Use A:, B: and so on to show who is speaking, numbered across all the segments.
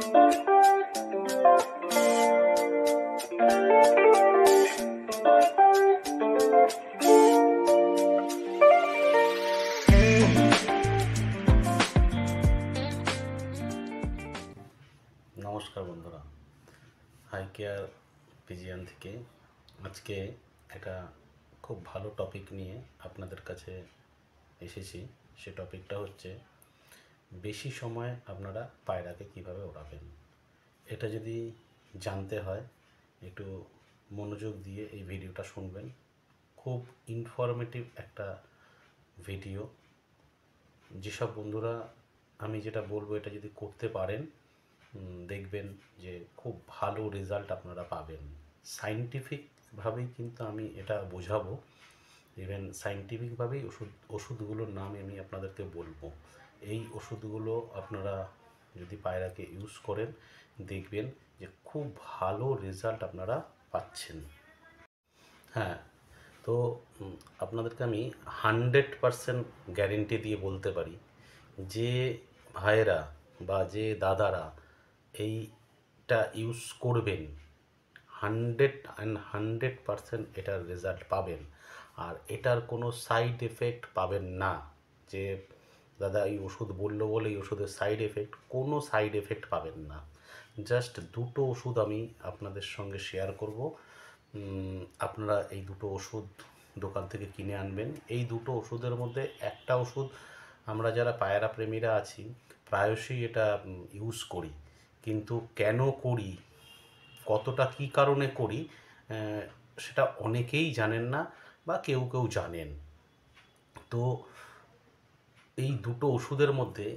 A: নমস্কার বন্ধুরা, high care pigeon থেকে আজকে একটা খুব ভালো টপিক নিয়ে আপনাদের কাছে এসেছি। সে টপিকটা হচ্ছে বেশি সময় আপনারা পায়রাকে কিভাবে ওড়াবেন। এটা যদি জানতে হয় একটু মনোযোগ দিয়ে এই ভিডিওটা শুনবেন। খুব ইনফরমেটিভ একটা ভিডিও। যেসব বন্ধুরা আমি যেটা বলবো এটা যদি করতে পারেন দেখবেন যে খুব ভালো রেজাল্ট আপনারা পাবেন। সায়েন্টিফিকভাবেই কিন্তু আমি এটা বোঝাবো, ইভেন সায়েন্টিফিকভাবেই ওষুধগুলোর নাম আমি আপনাদেরকে বলবো। এই ওষুধগুলো আপনারা যদি পায়রাকে ইউজ করেন দেখবেন যে খুব ভালো রেজাল্ট আপনারা পাচ্ছেন। হ্যাঁ, তো আপনাদেরকে আমি 100% গ্যারেন্টি দিয়ে বলতে পারি যে ভাইয়েরা বা যে দাদারা এইটা ইউজ করবেন 100% এটার রেজাল্ট পাবেন। আর এটার কোনো সাইড এফেক্ট পাবেন না যে দাদা এই ওষুধ বললো বলে এই ওষুধের সাইড এফেক্ট, কোনো সাইড এফেক্ট পাবেন না। জাস্ট দুটো ওষুধ আমি আপনাদের সঙ্গে শেয়ার করব। আপনারা এই দুটো ওষুধ দোকান থেকে কিনে আনবেন। এই দুটো ওষুধের মধ্যে একটা ওষুধ আমরা যারা পায়রা প্রেমীরা আছি প্রায়শই এটা ইউজ করি, কিন্তু কেন করি, কতটা কী কারণে করি সেটা অনেকেই জানেন না বা কেউ কেউ জানেন। তো এই দুটো ওষুধের মধ্যে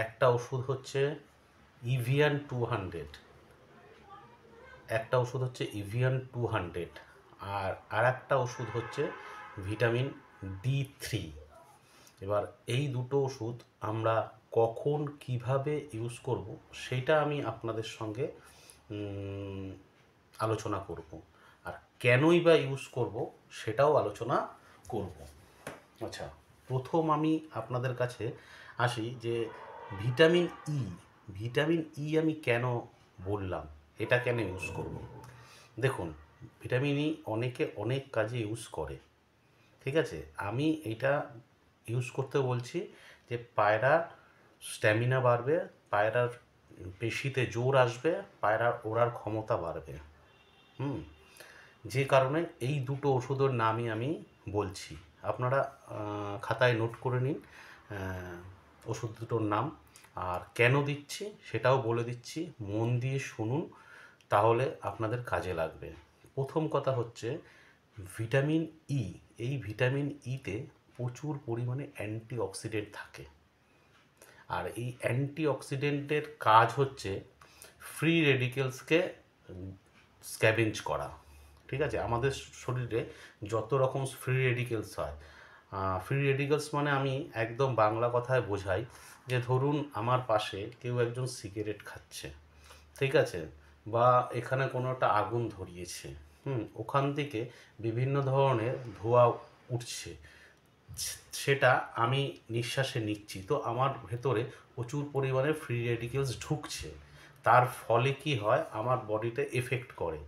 A: একটা ওষুধ হচ্ছে ইভিয়ান 200, একটা ওষুধ হচ্ছে ইভিয়ান 200 আর একটা ওষুধ হচ্ছে ভিটামিন D3। এবার এই দুটো ওষুধ আমরা কখন কিভাবে ইউজ করব সেটা আমি আপনাদের সঙ্গে আলোচনা করব, আর কেনই বা ইউজ করব সেটাও আলোচনা করব। আচ্ছা, প্রথম আমি আপনাদের কাছে আসি যে ভিটামিন ই আমি কেন বললাম, এটা কেন ইউজ করব। দেখুন, ভিটামিন ই অনেকে অনেক কাজে ইউজ করে, ঠিক আছে। আমি এটা ইউজ করতে বলছি যে পায়রার স্ট্যামিনা বাড়বে, পায়রার পেশিতে জোর আসবে, পায়রার ওড়ার ক্ষমতা বাড়বে। যে কারণে এই দুটো ওষুধের নামই আমি বলছি। আপনারা খাতায় নোট করে নিন ওষুধ দুটোর নাম, আর কেন দিচ্ছি সেটাও বলে দিচ্ছি, মন দিয়ে শুনুন, তাহলে আপনাদের কাজে লাগবে। প্রথম কথা হচ্ছে ভিটামিন ই। এই ভিটামিন ইতে প্রচুর পরিমাণে অ্যান্টিঅক্সিডেন্ট থাকে, আর এই অ্যান্টিঅক্সিডেন্টের কাজ হচ্ছে ফ্রি রেডিকেলসকে স্ক্যাভেঞ্জ করা, ঠিক আছে। আমাদের শরীরে যত রকম ফ্রি রেডিকেলস হয়, ফ্রি রেডিকেলস মানে আমি একদম বাংলা কথায় বোঝাই যে ধরুন আমার পাশে কেউ একজন সিগারেট খাচ্ছে, ঠিক আছে, বা এখানে কোনো একটা আগুন ধরিয়েছে, ওখান থেকে বিভিন্ন ধরনের ধোঁয়া উঠছে, সেটা আমি নিঃশ্বাসে নিচ্ছি, তো আমার ভেতরে প্রচুর পরিমাণে ফ্রি রেডিকেলস ঢুকছে, তার ফলে কি হয় আমার বডিতে এফেক্ট করে।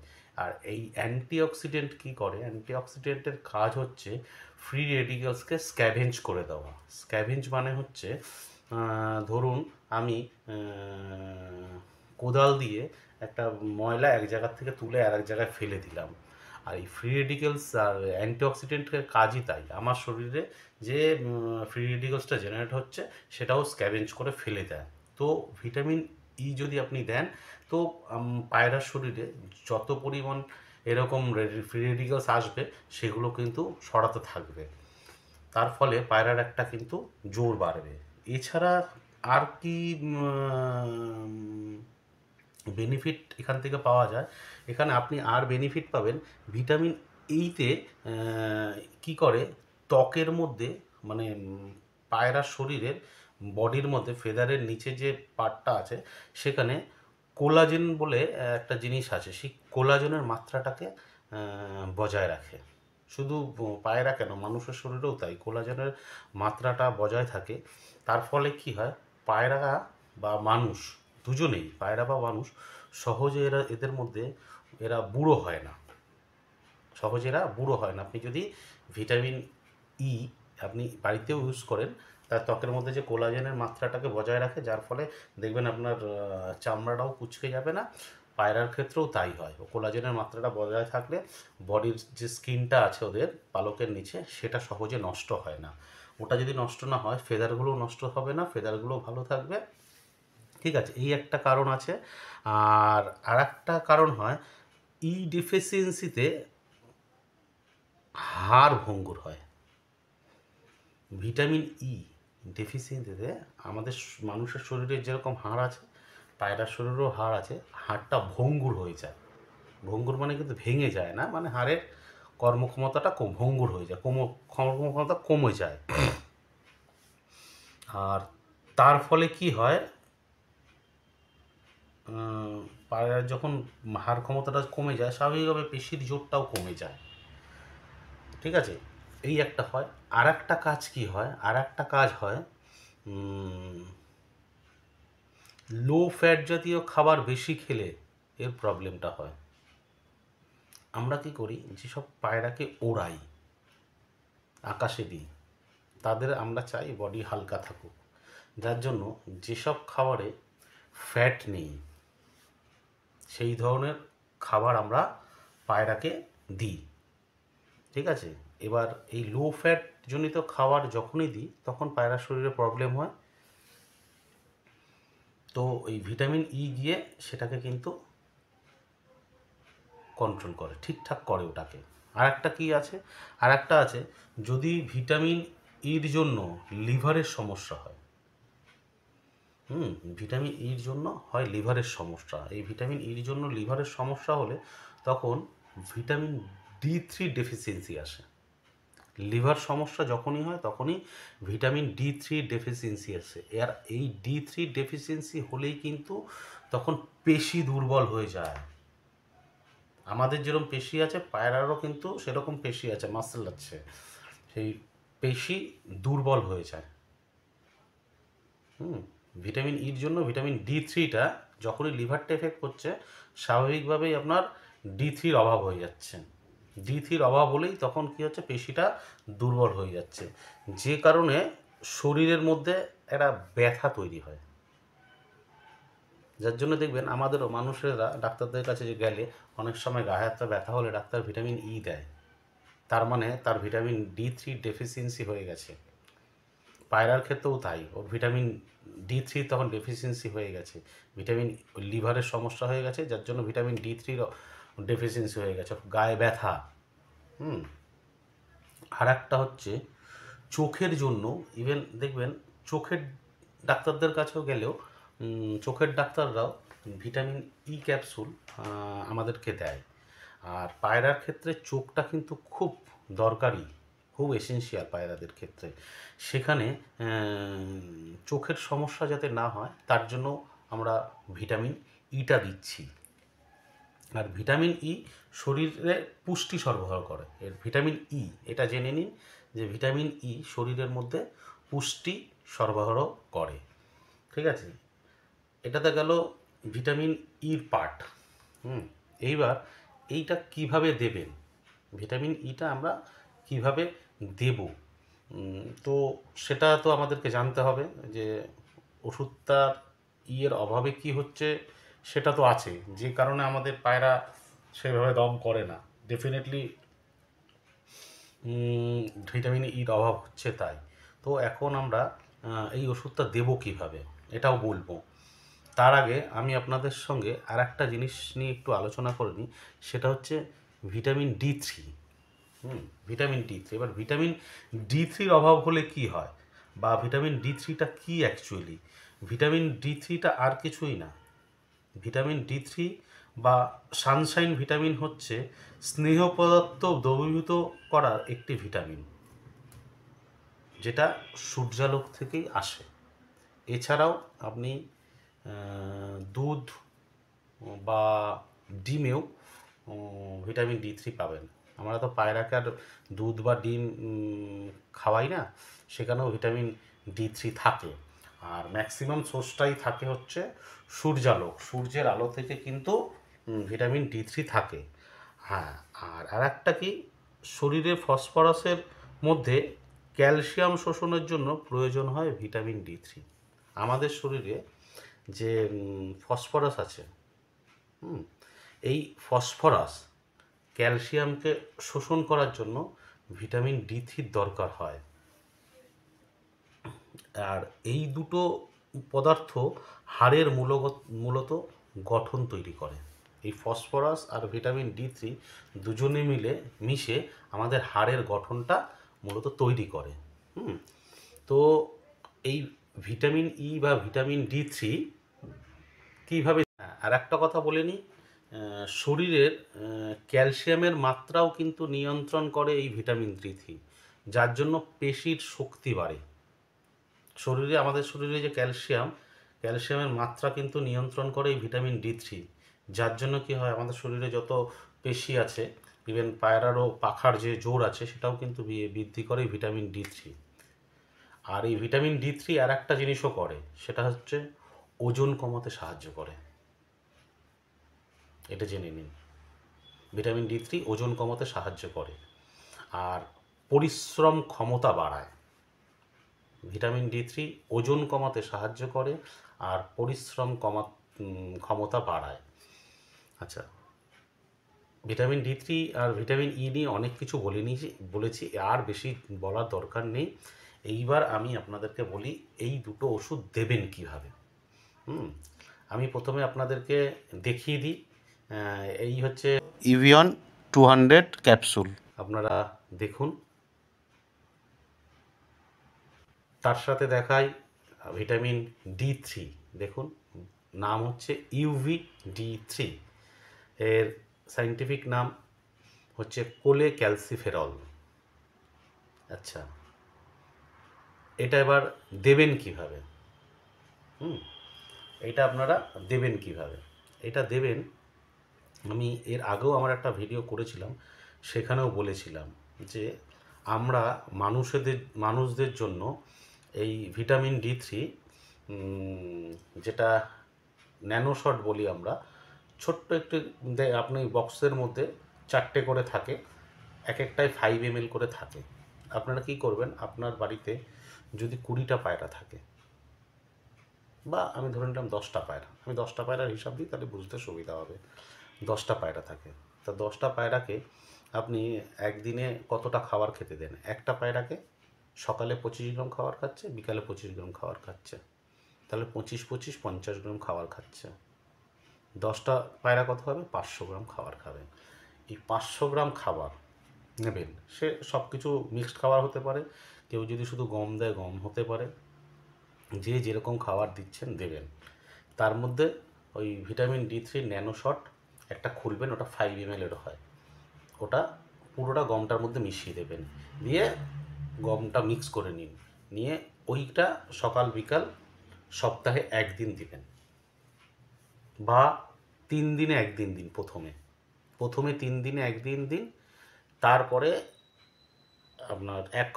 A: আর এই অ্যান্টিঅক্সিডেন্ট কী করে, অ্যান্টিঅক্সিডেন্টের কাজ হচ্ছে ফ্রি রেডিকেলসকে স্ক্যাভেঞ্জ করে দেওয়া। স্ক্যাভেঞ্জ মানে হচ্ছে ধরুন আমি কোদাল দিয়ে একটা ময়লা এক জায়গার থেকে তুলে আর এক জায়গায় ফেলে দিলাম, আর এই ফ্রি রেডিকেলস আর অ্যান্টিঅক্সিডেন্টের কাজই তাই, আমার শরীরে যে ফ্রি রেডিকেলসটা জেনারেট হচ্ছে সেটাও স্ক্যাভেঞ্জ করে ফেলে দেয়। তো ভিটামিন ই যদি আপনি দেন তো পায়রার শরীরে যত পরিমাণ এরকম ফ্রি রেডিকেলস আসবে সেগুলো কিন্তু সরাতে থাকবে, তার ফলে পায়রার একটা কিন্তু জোর বাড়বে। এছাড়া আর কি বেনিফিট এখান থেকে পাওয়া যায়, এখানে আপনি আর বেনিফিট পাবেন ভিটামিন ইতে কী করে ত্বকের মধ্যে, মানে পায়রার শরীরের বডির মধ্যে ফেদারের নিচে যে পার্টটা আছে সেখানে কোলাজেন বলে একটা জিনিস আছে, সেই কোলাজেনের মাত্রাটাকে বজায় রাখে। শুধু পায়রা কেন, মানুষের শরীরেও তাই, কোলাজেনের মাত্রাটা বজায় থাকে। তার ফলে কি হয়, পায়রা বা মানুষ দুজনেই, পায়রা বা মানুষ, সহজে এদের মধ্যে এরা বুড়ো হয় না, সহজে এরা বুড়ো হয় না। আপনি যদি ভিটামিন ই আপনি বাড়িতেও ইউজ করেন, তার ত্বকের মধ্যে যে কোলাজেনের মাত্রাটাকে বজায় রাখে, যার ফলে দেখবেন আপনার চামড়াটাও কুঁচকে যাবে না। পায়রার ক্ষেত্রেও তাই হয়, কোলাজেনের মাত্রাটা বজায় থাকলে বডির যে স্কিনটা আছে ওদের পালকের নিচে, সেটা সহজে নষ্ট হয় না। ওটা যদি নষ্ট না হয়, ফেদারগুলোও নষ্ট হবে না, ফেদারগুলোও ভালো থাকবে। ঠিক আছে, এই একটা কারণ আছে। আর একটা কারণ হয়, ই ডেফিসিয়েন্সিতে হাড় ভঙ্গুর হয়। ভিটামিন ই ডেফিসিয়েন্সিতে আমাদের মানুষের শরীরে যেরকম হাড় আছে, পায়রার শরীরেও হাড় আছে, হাড়টা ভঙ্গুর হয়ে যায়। ভঙ্গুর মানে কিন্তু ভেঙে যায় না, মানে হাড়ের কর্মক্ষমতাটা ভঙ্গুর হয়ে যায়, কর্মক্ষমতা কমে যায়। আর তার ফলে কি হয়, পায়রার যখন হাড় ক্ষমতাটা কমে যায়, স্বাভাবিকভাবে পেশির জোরটাও কমে যায়। ঠিক আছে, এই একটা হয়। আর একটা কাজ কি হয়, আর একটা কাজ হয়, লো ফ্যাট জাতীয় খাবার বেশি খেলে এর প্রবলেমটা হয়। আমরা কি করি, যেসব পায়রাকে ওড়াই, আকাশে দিই, তাদের আমরা চাই বডি হালকা থাকুক, যার জন্য যেসব খাবারে ফ্যাট নেই সেই ধরনের খাবার আমরা পায়রাকে দিই। ঠিক আছে, এবার এই লো ফ্যাট জনিত খাবার যখনই দিই, তখন পায়রার শরীরে প্রবলেম হয়। তো এই ভিটামিন ই গিয়ে সেটাকে কিন্তু কন্ট্রোল করে, ঠিকঠাক করে ওটাকে। আর একটা কী আছে, আর একটা আছে, যদি ভিটামিন ইর জন্য লিভারের সমস্যা হয়, ভিটামিন ইর জন্য হয় লিভারের সমস্যা, এই ভিটামিন ইর জন্য লিভারের সমস্যা হলে তখন ভিটামিন ডি3 ডেফিসিয়েন্সি আসে। লিভার সমস্যা যখনই হয় তখনই ভিটামিন ডি3 ডেফিসিয়েন্সি আসে। আর এই ডি3 ডেফিসিয়েন্সি হলেই কিন্তু তখন পেশি দুর্বল হয়ে যায়। আমাদের যেরকম পেশি আছে, পায়রারও কিন্তু সেরকম পেশি আছে, মাসেল আছে, সেই পেশি দুর্বল হয়ে যায়। ভিটামিন ইর জন্য ভিটামিন ডি3টা যখনই লিভারটা এফেক্ট করছে, স্বাভাবিকভাবেই আপনার ডি3র অভাব হয়ে যাচ্ছে। ডি3র অভাব হলেই তখন কী হচ্ছে, পেশিটা দুর্বল হয়ে যাচ্ছে, যে কারণে শরীরের মধ্যে একটা ব্যথা তৈরি হয়। যার জন্য দেখবেন আমাদেরও মানুষেরা ডাক্তারদের কাছে যে গেলে অনেক সময় গায়ে হাতে ব্যথা হলে ডাক্তার ভিটামিন ই দেয়, তার মানে তার ভিটামিন ডি3 ডেফিসিয়েন্সি হয়ে গেছে। পায়রার ক্ষেত্রেও তাই, ওর ভিটামিন ডি3 তখন ডেফিসিয়েন্সি হয়ে গেছে, ভিটামিন লিভারের সমস্যা হয়ে গেছে, যার জন্য ভিটামিন ডি3 ডেফিসিয়েন্সি হয়ে গেছে, গায়ে ব্যথা। আর একটা হচ্ছে চোখের জন্য, ইভেন দেখবেন চোখের ডাক্তারদের কাছেও গেলেও চোখের ডাক্তাররাও ভিটামিন ই ক্যাপসুল আমাদেরকে দেয়। আর পায়রার ক্ষেত্রে চোখটা কিন্তু খুব দরকারি, খুব এসেনশিয়াল পায়রাদের ক্ষেত্রে। সেখানে চোখের সমস্যা যাতে না হয় তার জন্য আমরা ভিটামিন ইটা দিচ্ছি। আর ভিটামিন ই শরীরে পুষ্টি সরবরাহ করে। এর ভিটামিন ই, এটা জেনে নিন যে ভিটামিন ই শরীরের মধ্যে পুষ্টি সরবরাহ করে। ঠিক আছে, এটাতে গেল ভিটামিন ইর পার্ট। এইবার এইটা কিভাবে দেবেন, ভিটামিন ইটা আমরা কিভাবে দেব, তো সেটা তো আমাদেরকে জানতে হবে যে ওষুধটার ইয়ের অভাবে কি হচ্ছে, সেটা তো আছে, যে কারণে আমাদের পায়রা সেভাবে দম করে না, ডেফিনেটলি ভিটামিন ইর অভাব হচ্ছে তাই। তো এখন আমরা এই ওষুধটা দেবো কীভাবে এটাও বলবো। তার আগে আমি আপনাদের সঙ্গে আর একটা জিনিস নিয়ে একটু আলোচনা করে নিই, সেটা হচ্ছে ভিটামিন ডি3। ভিটামিন ডি3, এবার ভিটামিন ডি3র অভাব হলে কি হয়, বা ভিটামিন ডি3টা কী অ্যাকচুয়ালি। ভিটামিন ডি3টা আর কিছুই না, ভিটামিন ডি3 বা সানশাইন ভিটামিন হচ্ছে স্নেহ পদার্থ দ্রবীভূত করার একটি ভিটামিন, যেটা সূর্যালোক থেকেই আসে। এছাড়াও আপনি দুধ বা ডিমেও ভিটামিন ডি3 পাবেন। আমরা তো পায়রাকে আর দুধ বা ডিম খাওয়াই না, সেখানেও ভিটামিন ডি3 থাকে। আর ম্যাক্সিমাম সোর্সটাই থাকে হচ্ছে সূর্যালোক, সূর্যের আলো থেকে কিন্তু ভিটামিন D3 থাকে। হ্যাঁ, আর একটা কি, শরীরে ফসফরাসের মধ্যে ক্যালসিয়াম শোষণের জন্য প্রয়োজন হয় ভিটামিন D3। আমাদের শরীরে যে ফসফরাস আছে, হুম, এই ফসফরাস ক্যালসিয়ামকে শোষণ করার জন্য ভিটামিন D3 দরকার হয়। আর এই দুটো পদার্থ হাড়ের মূলত গঠন তৈরি করে। এই ফসফরাস আর ভিটামিন D3 দুজনে মিশে আমাদের হাড়ের গঠনটা মূলত তৈরি করে। তো এই ভিটামিন E বা ভিটামিন D3 কীভাবে, আর একটা কথা বলে নিই, শরীরের ক্যালসিয়ামের মাত্রাও কিন্তু নিয়ন্ত্রণ করে এই ভিটামিন D3, যার জন্য পেশির শক্তি বাড়ে। আমাদের শরীরে যে ক্যালসিয়ামের মাত্রা কিন্তু নিয়ন্ত্রণ করে এই ভিটামিন D3, যার জন্য কি হয়, আমাদের শরীরে যত পেশি আছে, ইভেন পায়রারও পাখার যে জোর আছে সেটাও কিন্তু বৃদ্ধি করে এই ভিটামিন D3। আর এই ভিটামিন D3 আর একটা জিনিসও করে, সেটা হচ্ছে ওজন কমাতে সাহায্য করে। এটা জেনে নিন, ভিটামিন D3 ওজন কমাতে সাহায্য করে আর পরিশ্রম ক্ষমতা বাড়ায়। ভিটামিন D3 ওজন কমাতে সাহায্য করে আর পরিশ্রম ক্ষমতা বাড়ায়। আচ্ছা, ভিটামিন D3 আর ভিটামিন E নিয়ে অনেক কিছু বলেছি, আর বেশি বলার দরকার নেই। এইবার আমি আপনাদেরকে বলি এই দুটো ওষুধ দেবেন কিভাবে। আমি প্রথমে আপনাদেরকে দেখিয়ে দিই। এই হচ্ছে ইভিয়ন 200 ক্যাপসুল, আপনারা দেখুন। তার সাথে দেখাই ভিটামিন D3, দেখুন নাম হচ্ছে UVD3, এর সাইন্টিফিক নাম হচ্ছে কোলেক্যালসিফেরল। আচ্ছা, এটা এবার দেবেন কিভাবে? এটা আপনারা দেবেন কিভাবে? এটা দেবেন, আমি এর আগেও আমার একটা ভিডিও করেছিলাম, সেখানেও বলেছিলাম যে আমরা মানুষদের জন্য এই ভিটামিন D3, যেটা ন্যানোশট বলি আমরা, ছোট্ট একটু আপনি বক্সের মধ্যে 4টে করে থাকে, এক একটায় 5 ml করে থাকে। আপনারা কি করবেন, আপনার বাড়িতে যদি 20টা পায়রা থাকে, বা আমি ধরে নিলাম 10টা পায়রা, আমি 10টা পায়রার হিসাব দিই তাহলে বুঝতে সুবিধা হবে। 10টা পায়রা থাকে, তা 10টা পায়রাকে আপনি একদিনে কতটা খাবার খেতে দেন? একটা পায়রাকে সকালে 25 গ্রাম খাবার খাচ্ছে, বিকালে 25 গ্রাম খাবার খাচ্ছে, তাহলে 25 50 গ্রাম খাবার খাচ্ছে। 10টা পায়রা কত হবে? 500 গ্রাম খাবার খাবে। এই 500 গ্রাম খাবার নেবেন, সে সব কিছু মিক্সড খাবার হতে পারে, কেউ যদি শুধু গম দেয় গম হতে পারে, যে যেরকম খাবার দিচ্ছেন দেবেন। তার মধ্যে ওই ভিটামিন D3 ন্যানোশট একটা খুলবেন, ওটা 5 ml এর হয়, ওটা পুরোটা গমটার মধ্যে মিশিয়ে দেবেন, দিয়ে গমটা মিক্স করে নিয়ে ওইটা সকাল বিকাল সপ্তাহে 1 দিন দিবেন, বা 3 দিনে 1 দিন দিন। প্রথমে 3 দিনে 1 দিন দিন, তারপরে আপনার 1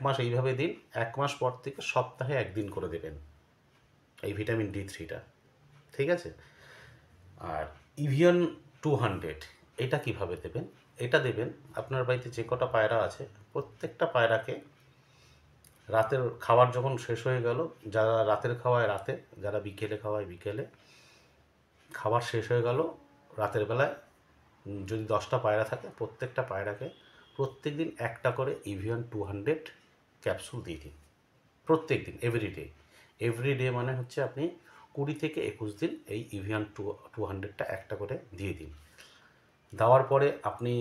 A: মাস এইভাবে দিন, 1 মাস পর থেকে সপ্তাহে 1 দিন করে দেবেন এই ভিটামিন D3টা, ঠিক আছে? আর ইভিয়ন 200 এটা কিভাবে দেবেন? এটা দেবেন, আপনার বাড়িতে যে কটা পায়রা আছে প্রত্যেকটা পায়রাকে রাতের খাবার যখন শেষ হয়ে গেল, যারা রাতের খাওয়ায় রাতে, যারা বিকেলে খাওয়ায় বিকেলে, খাবার শেষ হয়ে গেল রাতের বেলায়, যদি 10টা পায়রা থাকে প্রত্যেকটা পায়রাকে প্রত্যেক দিন একটা করে ইভিয়ন 200 ক্যাপসুল দিয়ে দিন। প্রত্যেক দিন, এভরিডে মানে হচ্ছে আপনি 20 থেকে 21 দিন এই ইভিয়ন 200টা একটা করে দিয়ে দিন। দেওয়ার পরে আপনি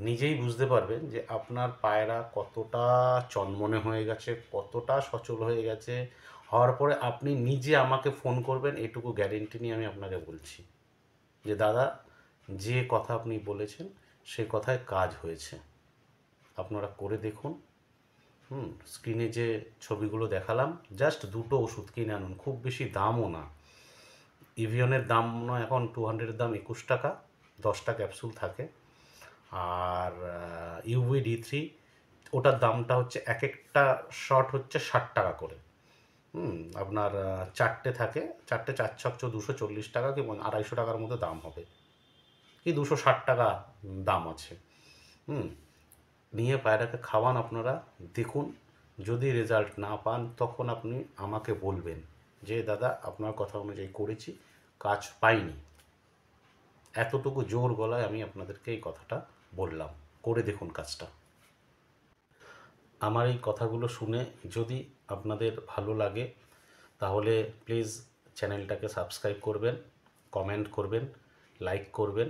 A: নিজেই বুঝতে পারবেন যে আপনার পায়রা কতটা চনমনে হয়ে গেছে, কতটা সচল হয়ে গেছে। হওয়ার পরে আপনি নিজে আমাকে ফোন করবেন, এটুকু গ্যারেন্টি নিয়ে আমি আপনাকে বলছি যে দাদা, যে কথা আপনি বলেছেন সে কথায় কাজ হয়েছে। আপনারা করে দেখুন। স্ক্রিনে যে ছবিগুলো দেখালাম, জাস্ট দুটো ওষুধ কিনে আনুন, খুব বেশি দামও না। ইভিয়নের দাম নয় এখন, 200-এর দাম 21 টাকা, 10টা ক্যাপসুল থাকে। আর UVD3 ওটার দামটা হচ্ছে, এক একটা শট হচ্ছে 60 টাকা করে, আপনার 4টে থাকে, 4টে 4 ছক 240 টাকা কি 250 টাকার মতো দাম হবে, কি 260 টাকা দাম আছে। হুম নিয়ে পায়রাকে খাওয়ান আপনারা, দেখুন। যদি রেজাল্ট না পান তখন আপনি আমাকে বলবেন যে দাদা আপনার কথা অনুযায়ী করেছি, কাজ পাইনি। এতটুকু জোর গলায় আমি আপনাদেরকে এই কথাটা বললাম, করে দেখুন কাজটা। আমার এই কথাগুলো শুনে যদি আপনাদের ভালো লাগে তাহলে প্লিজ চ্যানেলটাকে সাবস্ক্রাইব করবেন, কমেন্ট করবেন, লাইক করবেন।